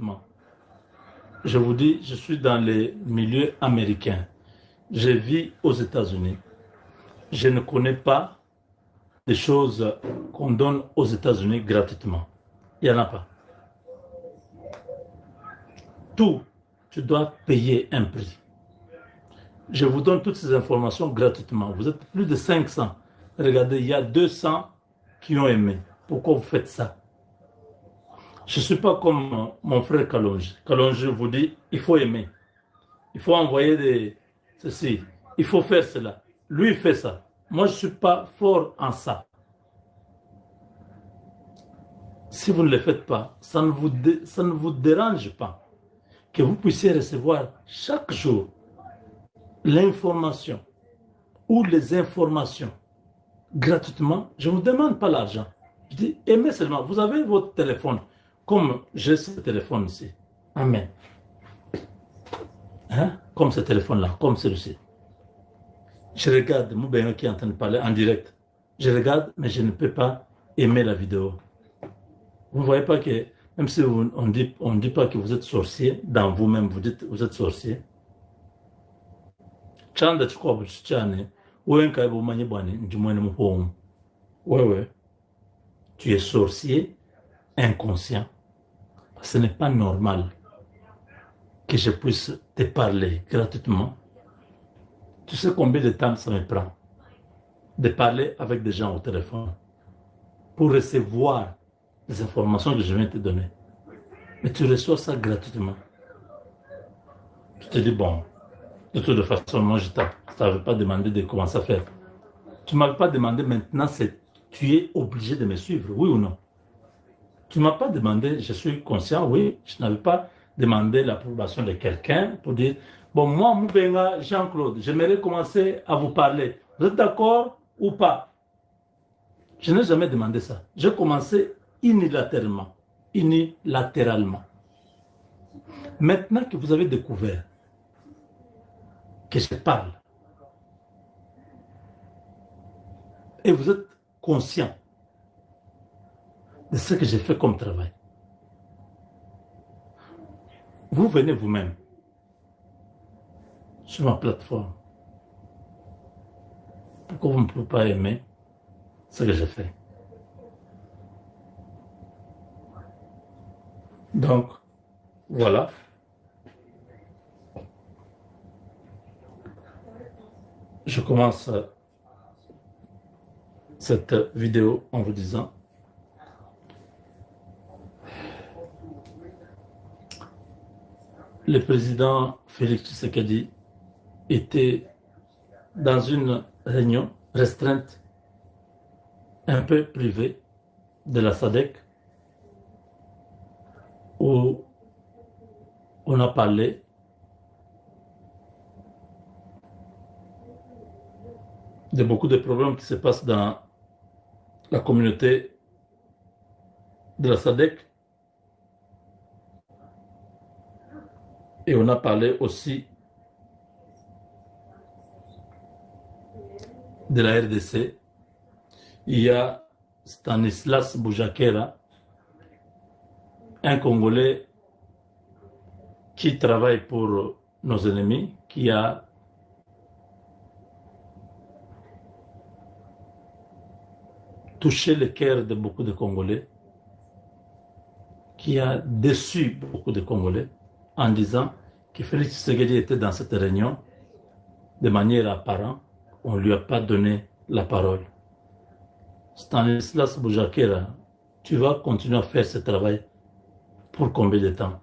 gratuitement. Je vous dis, je suis dans les milieux américains. Je vis aux États-Unis. Je ne connais pas des choses qu'on donne aux États-Unis gratuitement. Il n'y en a pas. Tout, tu dois payer un prix. Je vous donne toutes ces informations gratuitement. Vous êtes plus de 500. Regardez, il y a 200 qui ont aimé. Pourquoi vous faites ça? Je ne suis pas comme mon frère Kalonji. Kalonji vous dit, il faut aimer. Il faut envoyer ceci. Il faut faire cela. Lui, il fait ça. Moi, je ne suis pas fort en ça. Si vous ne le faites pas, ça ne vous dérange pas que vous puissiez recevoir chaque jour l'information ou les informations gratuitement. Je ne vous demande pas l'argent. Je dis, aimez seulement. Vous avez votre téléphone, comme j'ai ce téléphone ici. Amen. Hein? Comme ce téléphone-là, comme celui-ci. Je regarde Moubéno qui est en train de parler en direct. Je regarde, mais je ne peux pas aimer la vidéo. Vous ne voyez pas que, même si on dit pas que vous êtes sorcier, dans vous-même, vous dites vous êtes sorcier. Chanda chukwa buchichane, wenka ebo manyebani, njumwene muhomu. Ouais. Tu es sorcier inconscient. Ce n'est pas normal que je puisse te parler gratuitement. Tu sais combien de temps ça me prend de parler avec des gens au téléphone pour recevoir les informations que je viens de te donner. Mais tu reçois ça gratuitement. Tu te dis, bon, de toute façon, moi, je ne t'avais pas demandé de commencer à faire. Tu ne m'avais pas demandé maintenant, tu es obligé de me suivre, oui ou non? Tu ne m'as pas demandé, je suis conscient, oui, je n'avais pas demandé l'approbation de quelqu'un pour dire, bon, moi, Moubenga, Jean-Claude, j'aimerais commencer à vous parler. Vous êtes d'accord ou pas? Je n'ai jamais demandé ça. J'ai commencé unilatéralement. Maintenant que vous avez découvert que je parle et vous êtes conscient de ce que j'ai fait comme travail, vous venez vous-même sur ma plateforme. Pourquoi vous ne pouvez pas aimer ce que j'ai fait? Donc, voilà. Je commence cette vidéo en vous disant le président Félix Tshisekedi était dans une réunion restreinte, un peu privée de la SADC, où on a parlé de beaucoup de problèmes qui se passent dans la communauté de la SADC. Et on a parlé aussi de la RDC. Il y a Stanislas Boujakera, un Congolais qui travaille pour nos ennemis, qui a touché le cœur de beaucoup de Congolais, qui a déçu beaucoup de Congolais en disant que Félix Tshisekedi était dans cette réunion de manière apparente. On ne lui a pas donné la parole. Stanislas Boujakera, tu vas continuer à faire ce travail pour combien de temps?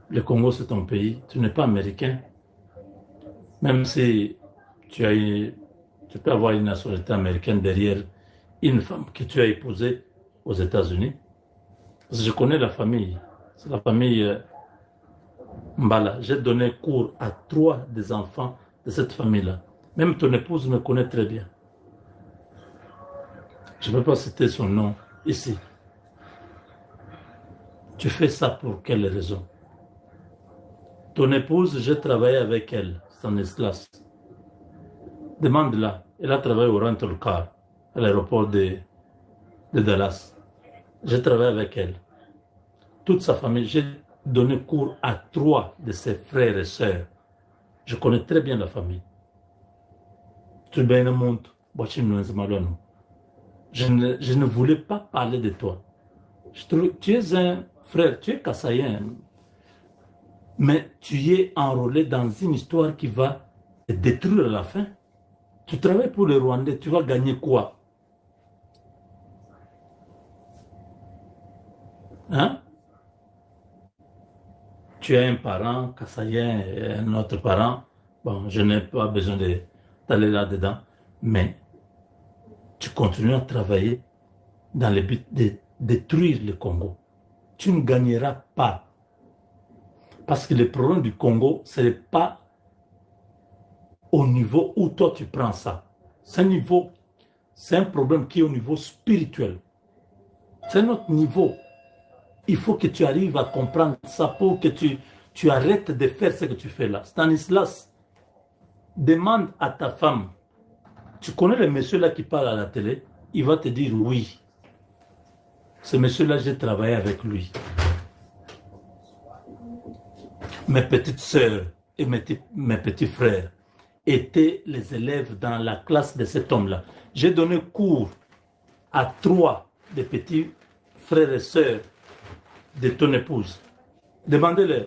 Le Congo, c'est ton pays. Tu n'es pas américain. Même si tu peux avoir une nationalité américaine derrière une femme que tu as épousée aux États-Unis. Parce que je connais la famille. C'est la famille Mbala. J'ai donné cours à 3 des enfants de cette famille-là. Même ton épouse me connaît très bien. Je ne peux pas citer son nom ici. Tu fais ça pour quelle raison? Ton épouse, j'ai travaillé avec elle, Stanislas. Demande-la. Elle a travaillé au rental car à l'aéroport de Dallas. J'ai travaillé avec elle. toute sa famille. J'ai donné cours à 3 de ses frères et sœurs. Je connais très bien la famille. Je ne voulais pas parler de toi. Tu es un frère, tu es Kassaïen, mais tu es enrôlé dans une histoire qui va te détruire à la fin. Tu travailles pour les Rwandais, tu vas gagner quoi? Hein? Tu as un parent Kassaïen et un autre parent. Bon, je n'ai pas besoin d'aller là-dedans, mais tu continues à travailler dans le but de détruire le Congo. Tu ne gagneras pas. Parce que le problème du Congo, ce n'est pas au niveau où toi tu prends ça. C'est un problème qui est au niveau spirituel. C'est notre niveau. Il faut que tu arrives à comprendre ça pour que tu arrêtes de faire ce que tu fais là. Stanislas, demande à ta femme. Tu connais le monsieur là qui parle à la télé? Il va te dire oui. Ce monsieur-là, j'ai travaillé avec lui. Mes petites sœurs et mes petits frères étaient les élèves dans la classe de cet homme-là. J'ai donné cours à 3 des petits frères et sœurs de ton épouse. Demandez-leur.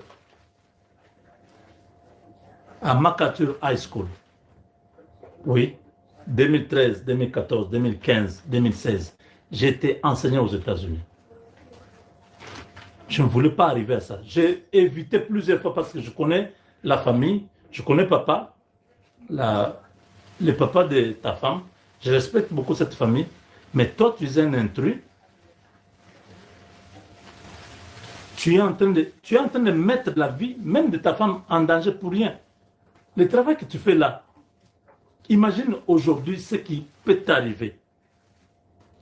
À MacArthur High School. Oui. 2013, 2014, 2015, 2016. J'étais enseignant aux États-Unis. Je ne voulais pas arriver à ça. J'ai évité plusieurs fois parce que je connais la famille, je connais papa, le papa de ta femme. Je respecte beaucoup cette famille. Mais toi, tu es un intrus. Tu es en train de mettre la vie même de ta femme en danger pour rien. Le travail que tu fais là, imagine aujourd'hui ce qui peut t'arriver.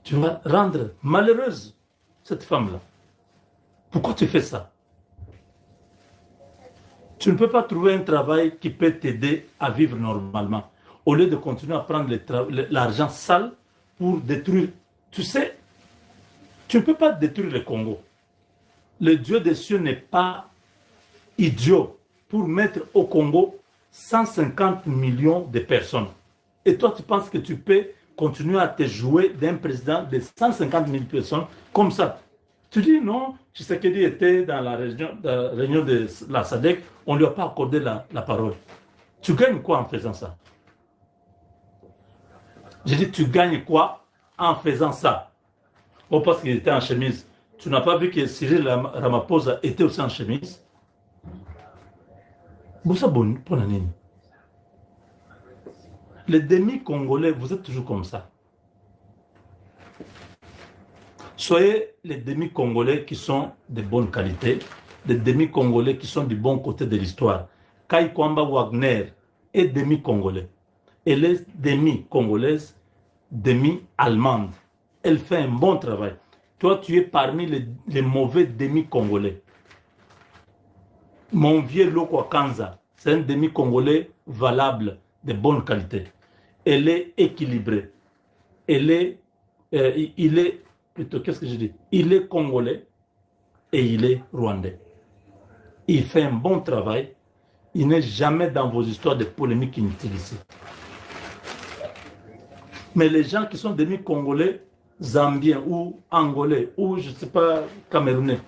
Tu vas rendre malheureuse cette femme-là. Pourquoi tu fais ça? Tu ne peux pas trouver un travail qui peut t'aider à vivre normalement. Au lieu de continuer à prendre l'argent sale pour détruire. Tu sais, tu ne peux pas détruire le Congo. Le Dieu des cieux n'est pas idiot pour mettre au Congo 150 millions de personnes. Et toi, tu penses que tu peux continuer à te jouer d'un président de 150 000 personnes comme ça? Tu dis non, Tshisekedi était dans la réunion de la SADC, on ne lui a pas accordé la parole. Tu gagnes quoi en faisant ça? J'ai dit, tu gagnes quoi en faisant ça? Oh, parce qu'il était en chemise. Tu n'as pas vu que Cyril Ramaphosa était aussi en chemise? Boussa Bonanini. Les demi-congolais, vous êtes toujours comme ça. Soyez les demi-congolais qui sont de bonne qualité, des demi-congolais qui sont du bon côté de l'histoire. Kai Kwamba Wagner est demi-congolais. Elle est demi-congolaise, demi-allemande. Elle fait un bon travail. Toi, tu es parmi les mauvais demi-congolais. Mon vieux Loko Kanza, c'est un demi-congolais valable, de bonne qualité. Elle est équilibrée. Il est, plutôt, qu'est-ce que je dis? Il est congolais et il est rwandais. Il fait un bon travail. Il n'est jamais dans vos histoires de polémiques inutiles ici. Mais les gens qui sont demi-congolais, zambiens ou angolais ou je ne sais pas, camerounais,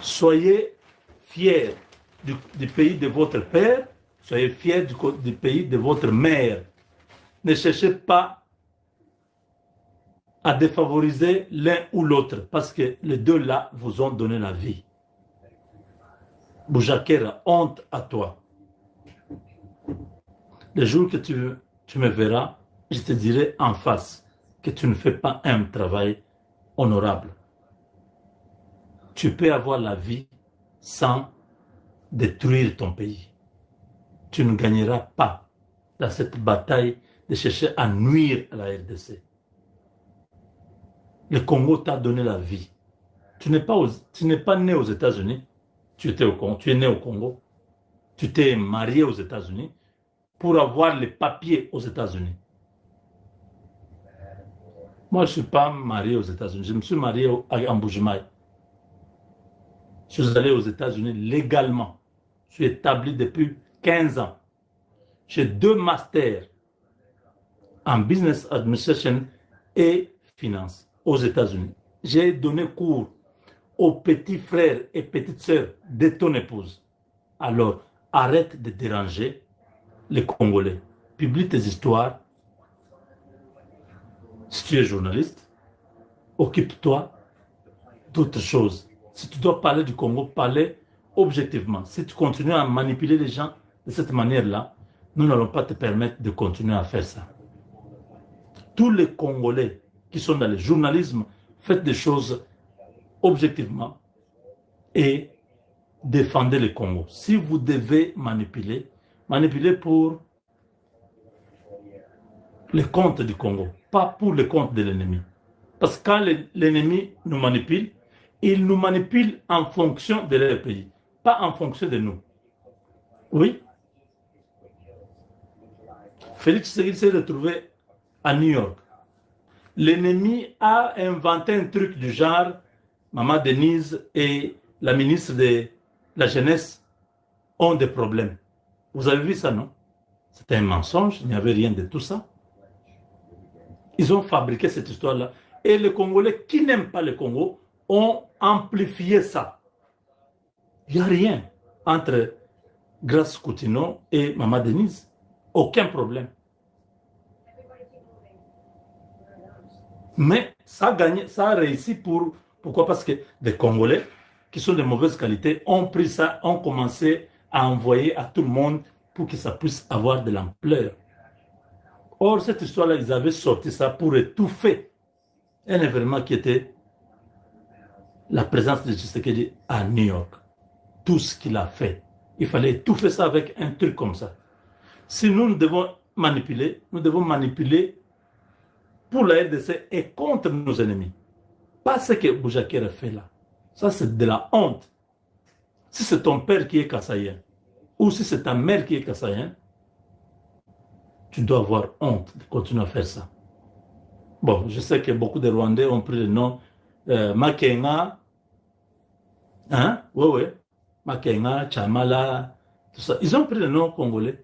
soyez fiers du pays de votre père, soyez fiers du pays de votre mère. Ne cherchez pas à défavoriser l'un ou l'autre parce que les deux là vous ont donné la vie. Boujakera, honte à toi. Le jour que tu me verras, je te dirai en face que tu ne fais pas un travail honorable. Tu peux avoir la vie sans détruire ton pays. Tu ne gagneras pas dans cette bataille de chercher à nuire à la RDC. Le Congo t'a donné la vie. Tu n'es pas né aux États-Unis. Tu es né au Congo. Tu t'es marié aux États-Unis pour avoir les papiers aux États-Unis. Moi, je ne suis pas marié aux États-Unis. Je me suis marié en Bujimaï. Je suis allé aux États-Unis légalement. Je suis établi depuis 15 ans. J'ai 2 masters en business administration et finance aux États-Unis. J'ai donné cours aux petits frères et petites sœurs de ton épouse. Alors, arrête de déranger les Congolais. Publie tes histoires. Si tu es journaliste, occupe-toi d'autres choses. Si tu dois parler du Congo, parler objectivement. Si tu continues à manipuler les gens de cette manière-là, nous n'allons pas te permettre de continuer à faire ça. Tous les Congolais qui sont dans le journalisme, faites des choses objectivement et défendez le Congo. Si vous devez manipuler, manipulez pour les comptes du Congo, pas pour les comptes de l'ennemi. Parce que quand l'ennemi nous manipule, il nous manipule en fonction de leur pays, pas en fonction de nous. Oui. Félix Tshisekedi s'est retrouvé à New York. L'ennemi a inventé un truc du genre, Maman Denise et la ministre de la Jeunesse ont des problèmes. Vous avez vu ça, non? C'était un mensonge, il n'y avait rien de tout ça. Ils ont fabriqué cette histoire-là. Et les Congolais qui n'aiment pas le Congo ont amplifié ça. Il n'y a rien entre Grace Coutinho et Maman Denise. Aucun problème. Mais ça a gagné, ça a réussi pourquoi? Parce que des Congolais qui sont de mauvaise qualité ont pris ça, ont commencé à envoyer à tout le monde pour que ça puisse avoir de l'ampleur. Or, cette histoire-là, ils avaient sorti ça pour étouffer un événement qui était la présence de Tshisekedi à New York. Tout ce qu'il a fait, il fallait étouffer ça avec un truc comme ça. Si nous devons manipuler pour la RDC et contre nos ennemis. Pas ce que Boujaker a fait là. Ça, c'est de la honte. Si c'est ton père qui est kassaïen, ou si c'est ta mère qui est kassaïenne, tu dois avoir honte de continuer à faire ça. Bon, je sais que beaucoup de Rwandais ont pris le nom Makenga. Hein? Oui. Makenga, Chamala, tout ça. Ils ont pris le nom congolais.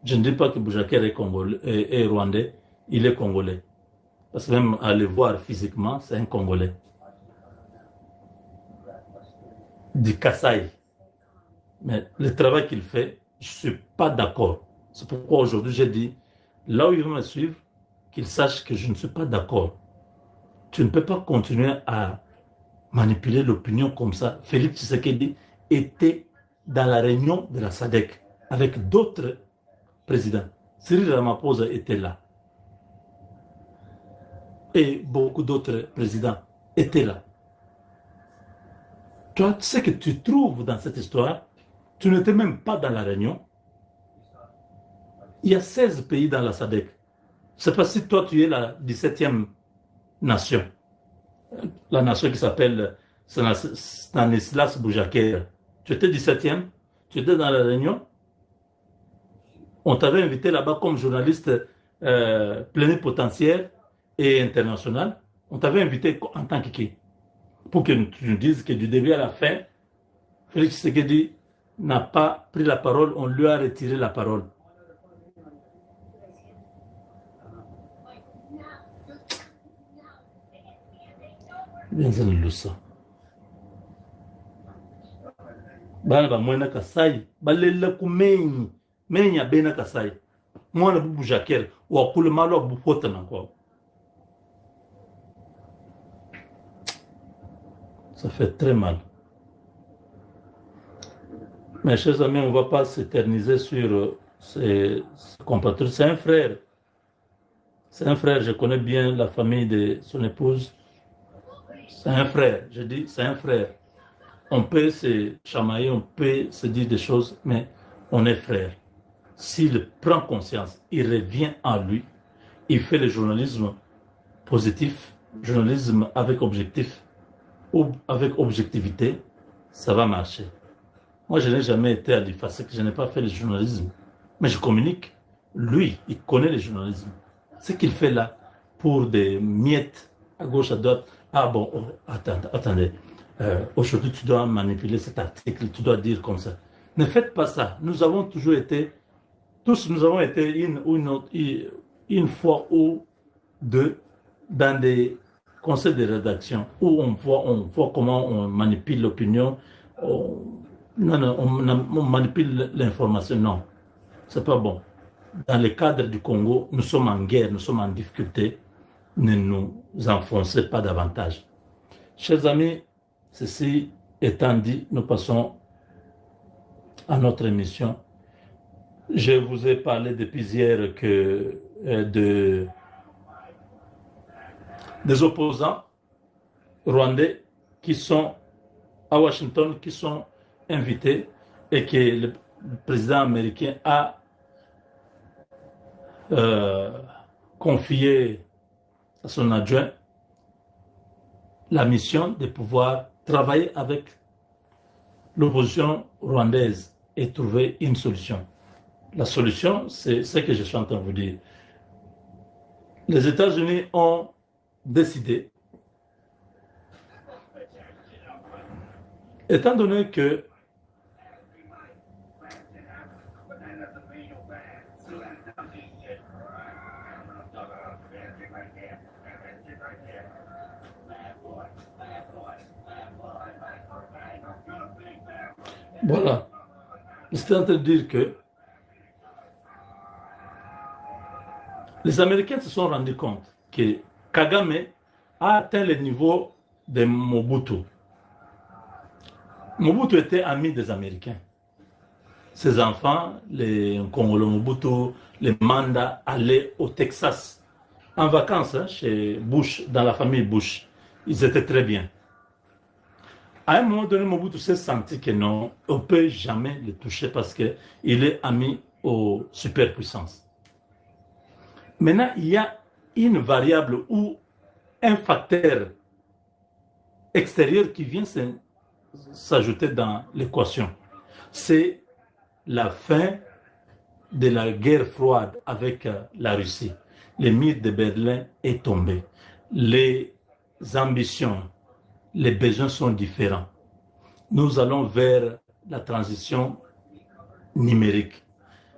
Je ne dis pas que Boujaker est rwandais, il est congolais. Parce que même à le voir physiquement, c'est un Congolais. Du Kasaï. Mais le travail qu'il fait, je ne suis pas d'accord. C'est pourquoi aujourd'hui j'ai dit, là où il veut me suivre, qu'il sache que je ne suis pas d'accord. Tu ne peux pas continuer à manipuler l'opinion comme ça. Félix Tshisekedi était dans la réunion de la SADC avec d'autres présidents. Cyril Ramaphosa était là. Et beaucoup d'autres présidents étaient là. Toi, ce que tu trouves dans cette histoire, tu n'étais même pas dans la réunion. Il y a 16 pays dans la SADC. Je ne sais pas si toi, tu es la 17e nation. La nation qui s'appelle Stanislas Boujaker. Tu étais 17e, tu étais dans la réunion. On t'avait invité là-bas comme journaliste plénipotentiaire et international. On t'avait invité en tant que qui? Pour que tu nous dises que du début à la fin, Félix Tshisekedi n'a pas pris la parole, on lui a retiré la parole. Bien ça nous ça. Bana ba mwena kasai, balela kumenyi, menya bena kasai. Mwana bubu Jaker, wa kule malo bupota na kwa. Ça fait très mal. Mes chers amis, on ne va pas s'éterniser sur ces compatriotes. C'est un frère. C'est un frère. Je connais bien la famille de son épouse. C'est un frère. Je dis, c'est un frère. On peut se chamailler, on peut se dire des choses, mais on est frère. S'il prend conscience, il revient en lui. Il fait le journalisme positif, journalisme avec objectif, ou avec objectivité, ça va marcher. Moi, je n'ai jamais été à l'IFASEC, je n'ai pas fait le journalisme, mais je communique. Lui, il connaît le journalisme. Ce qu'il fait là, pour des miettes à gauche, à droite, ah bon, attendez. Aujourd'hui tu dois manipuler cet article, tu dois dire comme ça. Ne faites pas ça. Nous avons toujours été, tous nous avons été une fois ou deux dans des conseils de rédaction où on voit comment on manipule l'opinion, non, non, on manipule l'information. Non, c'est pas bon. Dans le cadre du Congo, nous sommes en guerre, nous sommes en difficulté. Ne nous enfoncez pas davantage. Chers amis, ceci étant dit, nous passons à notre émission. Je vous ai parlé depuis hier des opposants rwandais qui sont à Washington, qui sont invités et que le président américain a confié à son adjoint la mission de pouvoir travailler avec l'opposition rwandaise et trouver une solution. La solution, c'est ce que je suis en train de vous dire. Les États-Unis ont décidé, étant donné que voilà, j'étais en train de dire que les Américains se sont rendus compte que Kagame a atteint le niveau de Mobutu. Mobutu était ami des Américains. Ses enfants, les Congolais Mobutu, les Manda, allaient au Texas en vacances chez Bush, dans la famille Bush. Ils étaient très bien. À un moment donné, Mobutu s'est senti que non, on ne peut jamais le toucher parce qu'il est ami aux superpuissances. Maintenant, il y a une variable ou un facteur extérieur qui vient s'ajouter dans l'équation. C'est la fin de la guerre froide avec la Russie. Le mur de Berlin est tombé. Les ambitions, les besoins sont différents. Nous allons vers la transition numérique.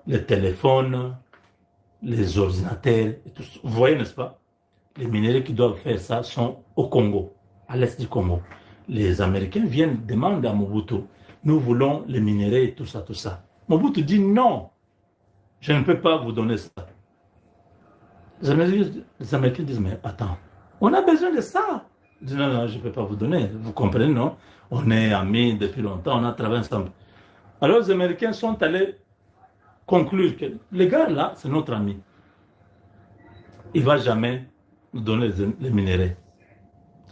Les téléphones, les ordinateurs, et tout. Vous voyez, n'est-ce pas? Les minéraux qui doivent faire ça sont au Congo, à l'est du Congo. Les Américains viennent demander à Mobutu, nous voulons les minéraux et tout ça, tout ça. Mobutu dit non, je ne peux pas vous donner ça. Les Américains disent, mais attends, on a besoin de ça. Ils disent, non, non, je ne peux pas vous donner. Vous comprenez, non? On est amis depuis longtemps, on a travaillé ensemble. Alors les Américains sont allés conclure que le gars là, c'est notre ami. Il ne va jamais nous donner les minéraux.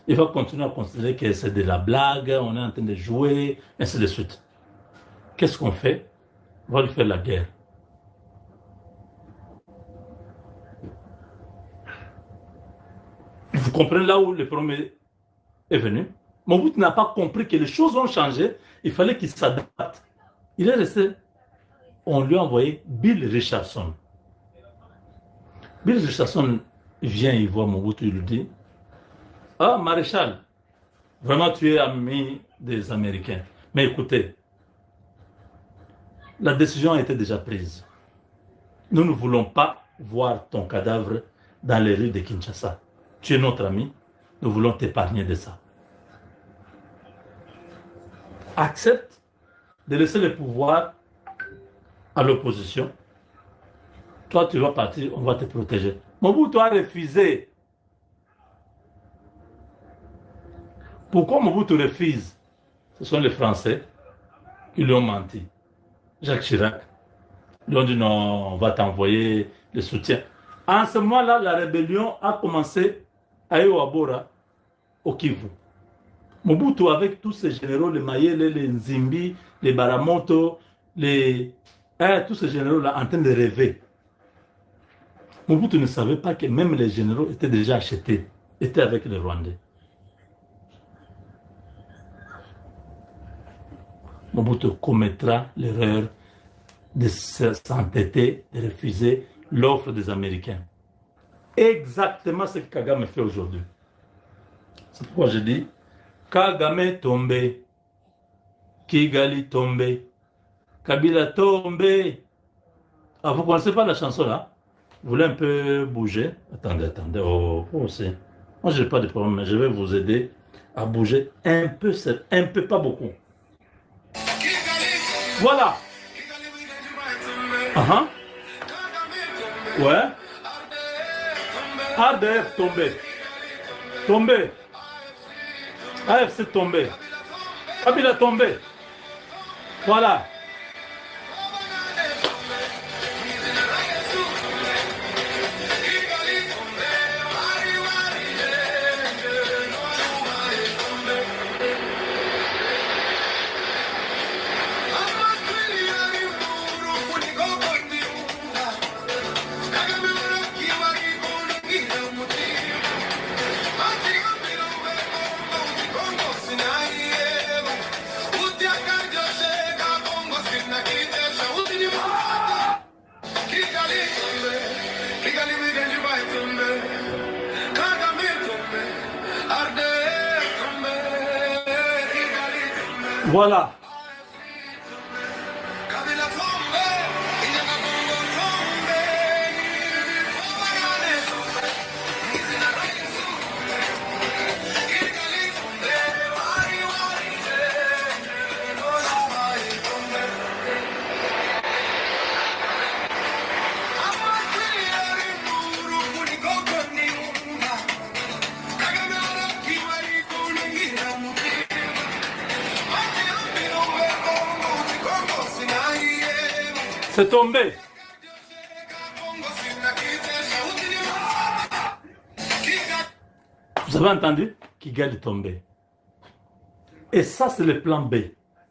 Il va continuer à considérer que c'est de la blague, on est en train de jouer, ainsi de suite. Qu'est-ce qu'on fait? On va lui faire la guerre. Vous comprenez là où le premier est venu? Mobutu n'a pas compris que les choses ont changé, il fallait qu'il s'adapte. Il est resté. On lui a envoyé Bill Richardson. Bill Richardson vient, il voit Mobutu, il lui dit, ah, maréchal, vraiment tu es ami des Américains. Mais écoutez, la décision a été déjà prise. Nous ne voulons pas voir ton cadavre dans les rues de Kinshasa. Tu es notre ami, nous voulons t'épargner de ça. Accepte de laisser le pouvoir à l'opposition. Toi, tu vas partir, on va te protéger. Mobutu a refusé. Pourquoi Mobutu refuse? Ce sont les Français qui lui ont menti. Jacques Chirac. Ils lui ont dit non, on va t'envoyer le soutien. En ce moment-là, la rébellion a commencé à Ewabora, au Kivu. Mobutu, avec tous ces généraux, les Mayele, les Nzimbi, les Baramoto, tous ces généraux-là en train de rêver. Mobutu ne savait pas que même les généraux étaient déjà achetés, étaient avec les Rwandais. Mobutu commettra l'erreur de s'entêter, de refuser l'offre des Américains. Exactement ce que Kagame fait aujourd'hui. C'est pourquoi je dis, Kagame tombé. Kigali tombé. Kabila tombé. Ah, vous ne connaissez pas la chanson là? Vous voulez un peu bouger? Attendez. Oh, c'est... Moi, je n'ai pas de problème, mais je vais vous aider à bouger un peu, pas beaucoup. Voilà. Ouais. ADF tombé. Tombé. AFC tombé. Kabila tombé. Voilà. Voilà. C'est tombé. Vous avez entendu? Kigali est tombé. Et ça, c'est le plan B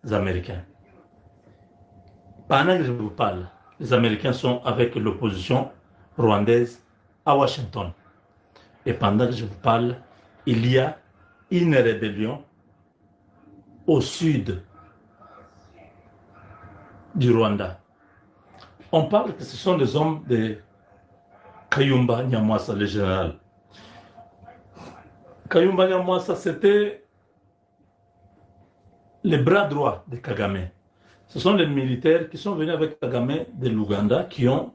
des Américains. Pendant que je vous parle, les Américains sont avec l'opposition rwandaise à Washington. Et pendant que je vous parle, il y a une rébellion au sud du Rwanda. On parle que ce sont des hommes de Kayumba Nyamwasa, le général. Kayumba Nyamwasa, c'était les bras droits de Kagame. Ce sont les militaires qui sont venus avec Kagame de l'Ouganda, qui ont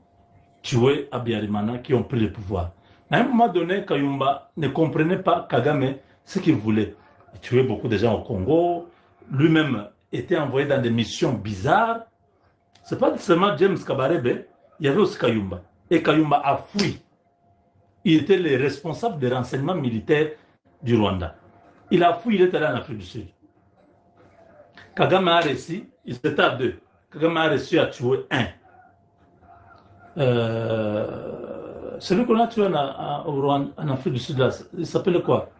tué Abiyarimana, qui ont pris le pouvoir. À un moment donné, Kayumba ne comprenait pas Kagame ce qu'il voulait. Il tuait beaucoup de gens au Congo. Lui-même était envoyé dans des missions bizarres. Ce n'est pas seulement James Kabarebe, il y avait aussi Kayumba. Et Kayumba a fui. Il était le responsable des renseignements militaires du Rwanda. Il a fui, il est allé en Afrique du Sud. Kagame a réussi, ils étaient à deux. Kagame a réussi à tuer un. Celui qu'on a tué en Afrique du Sud, là, il s'appelle quoi?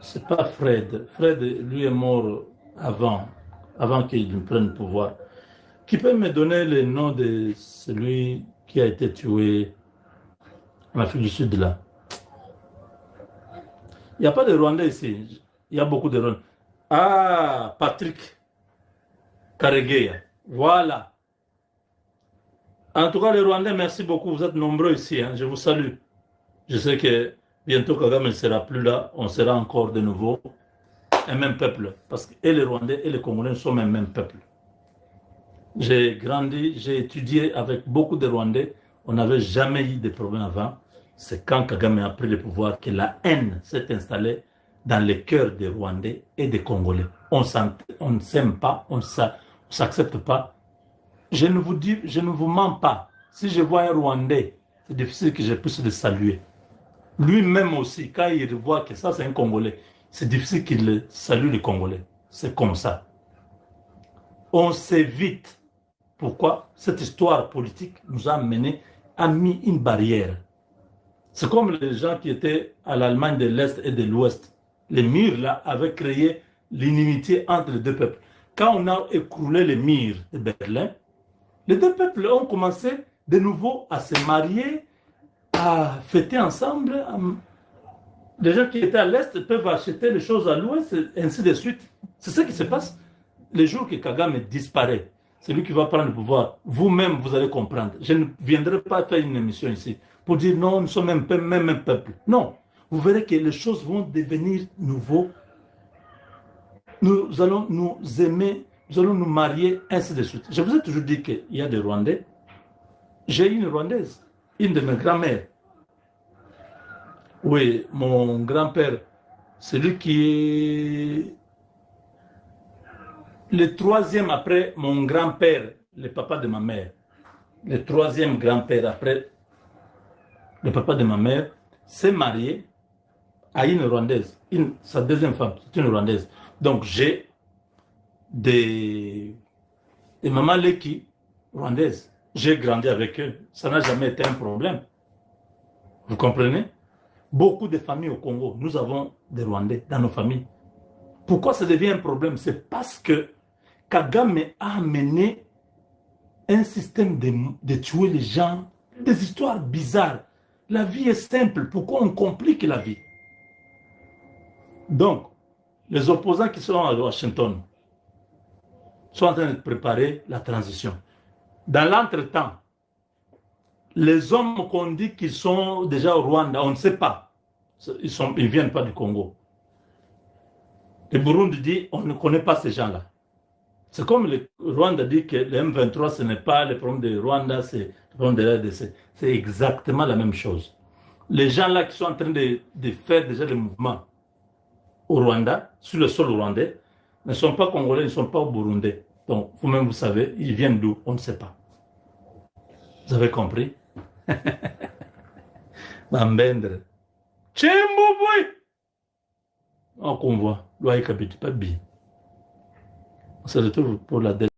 C'est pas Fred. Fred, lui, est mort avant qu'il prenne le pouvoir. Qui peut me donner le nom de celui qui a été tué en Afrique du Sud, là? Il n'y a pas de Rwandais ici. Il y a beaucoup de Rwandais. Ah, Patrick Karegeya. Voilà. En tout cas, les Rwandais, merci beaucoup. Vous êtes nombreux ici. Hein. Je vous salue. Je sais que bientôt Kagame ne sera plus là. On sera encore de nouveau un même peuple. Parce que et les Rwandais et les Congolais sont un même peuple. J'ai grandi, j'ai étudié avec beaucoup de Rwandais. On n'avait jamais eu de problème avant. C'est quand Kagame a pris le pouvoir que la haine s'est installée dans les cœurs des Rwandais et des Congolais. On ne s'aime pas, on ne s'accepte pas. Je ne vous mens pas. Si je vois un Rwandais, c'est difficile que je puisse le saluer. Lui-même aussi, quand il voit que ça c'est un Congolais, c'est difficile qu'il salue les Congolais. C'est comme ça. On s'évite. Pourquoi? Cette histoire politique nous a mis une barrière. C'est comme les gens qui étaient à l'Allemagne de l'Est et de l'Ouest. Les murs là avaient créé l'inimité entre les deux peuples. Quand on a écroulé les murs de Berlin, les deux peuples ont commencé de nouveau à se marier, à fêter ensemble. Les gens qui étaient à l'Est peuvent acheter les choses à l'Ouest, et ainsi de suite. C'est ce qui se passe. Les jours que Kagame disparaît, c'est lui qui va prendre le pouvoir. Vous-même, vous allez comprendre. Je ne viendrai pas faire une émission ici pour dire non, nous sommes même un peuple. Non. vous verrez que les choses vont devenir nouveaux. Nous allons nous aimer, nous allons nous marier, ainsi de suite. Je vous ai toujours dit qu'il y a des Rwandais. J'ai une Rwandaise, une de mes grand-mères. Oui, mon grand-père, celui qui est le troisième après mon grand-père, le papa de ma mère. Le troisième grand-père après le papa de ma mère s'est marié à une Rwandaise. Sa deuxième femme, c'est une Rwandaise. Donc j'ai des mamans Leki rwandaises. J'ai grandi avec eux. Ça n'a jamais été un problème. Vous comprenez? Beaucoup de familles au Congo, nous avons des Rwandais dans nos familles. Pourquoi ça devient un problème? C'est parce que Kagame a amené un système de tuer les gens, des histoires bizarres. La vie est simple. Pourquoi on complique la vie? Donc, les opposants qui sont à Washington sont en train de préparer la transition. Dans l'entretemps, les hommes qu'on dit qu'ils sont déjà au Rwanda, on ne sait pas. Ils ne viennent pas du Congo. Le Burundi dit, on ne connaît pas ces gens-là. C'est comme le Rwanda dit que le M23, ce n'est pas le problème de Rwanda, c'est le problème de la RDC. C'est exactement la même chose. Les gens-là qui sont en train de faire déjà le mouvement au Rwanda, sur le sol rwandais, ne sont pas congolais, ils ne sont pas au Burundi. Donc, vous-même, vous savez, ils viennent d'où? On ne sait pas. Vous avez compris? Bambendre. Tchimbouboué! On convoit. Loïc habite pas bien. On se retrouve pour la dernière.